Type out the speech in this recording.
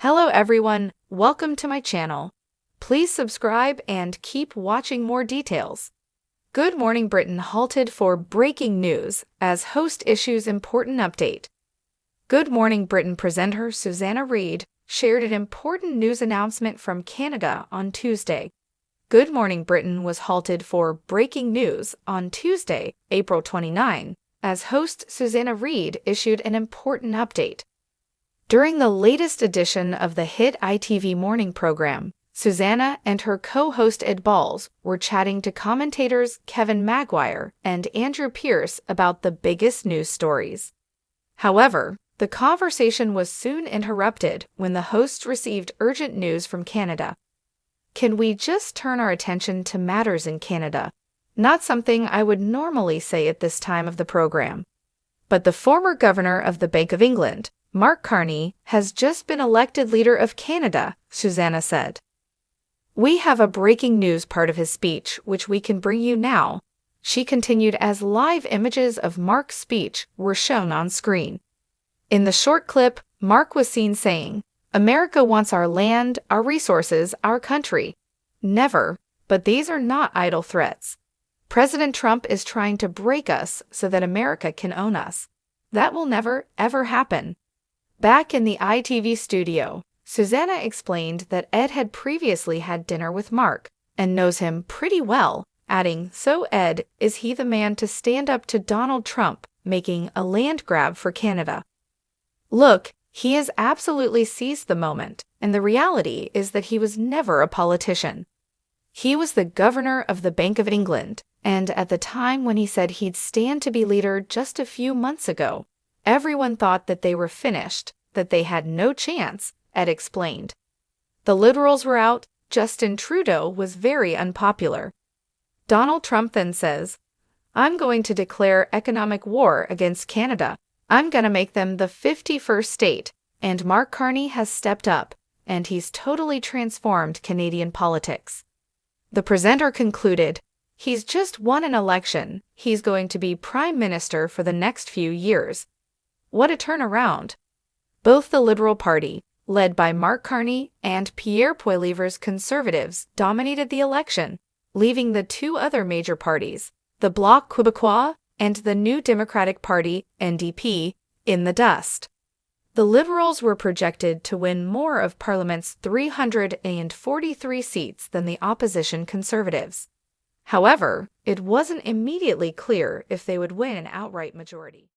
Hello everyone, welcome to my channel. Please subscribe and keep watching more details. Good Morning Britain halted for breaking news as host issues important update. Good Morning Britain presenter Susanna Reid shared an important news announcement from Canada on Tuesday. Good Morning Britain was halted for breaking news on Tuesday, April 29, as host Susanna Reid issued an important update. During the latest edition of the hit ITV morning program, Susanna and her co-host Ed Balls were chatting to commentators Kevin Maguire and Andrew Pearce about the biggest news stories. However, the conversation was soon interrupted when the hosts received urgent news from Canada. Can we just turn our attention to matters in Canada? Not something I would normally say at this time of the program. But the former governor of the Bank of England, Mark Carney, has just been elected leader of Canada, Susanna said. We have a breaking news part of his speech, which we can bring you now, she continued as live images of Mark's speech were shown on screen. In the short clip, Mark was seen saying, "America wants our land, our resources, our country. Never, but these are not idle threats. President Trump is trying to break us so that America can own us. That will never, ever happen." Back in the ITV studio, Susanna explained that Ed had previously had dinner with Mark and knows him pretty well, adding, "So Ed, is he the man to stand up to Donald Trump, making a land grab for Canada? Look, he has absolutely seized the moment, and the reality is that he was never a politician. He was the governor of the Bank of England, and at the time when he said he'd stand to be leader just a few months ago, everyone thought that they were finished, that they had no chance," Ed explained. The Liberals were out, Justin Trudeau was very unpopular. Donald Trump then says, "I'm going to declare economic war against Canada. I'm going to make them the 51st state," and Mark Carney has stepped up, and he's totally transformed Canadian politics. The presenter concluded, "He's just won an election. He's going to be prime minister for the next few years. What a turnaround." Both the Liberal Party, led by Mark Carney, and Pierre Poilievre's Conservatives dominated the election, leaving the two other major parties, the Bloc Québécois and the New Democratic Party, NDP, in the dust. The Liberals were projected to win more of Parliament's 343 seats than the opposition Conservatives. However, it wasn't immediately clear if they would win an outright majority.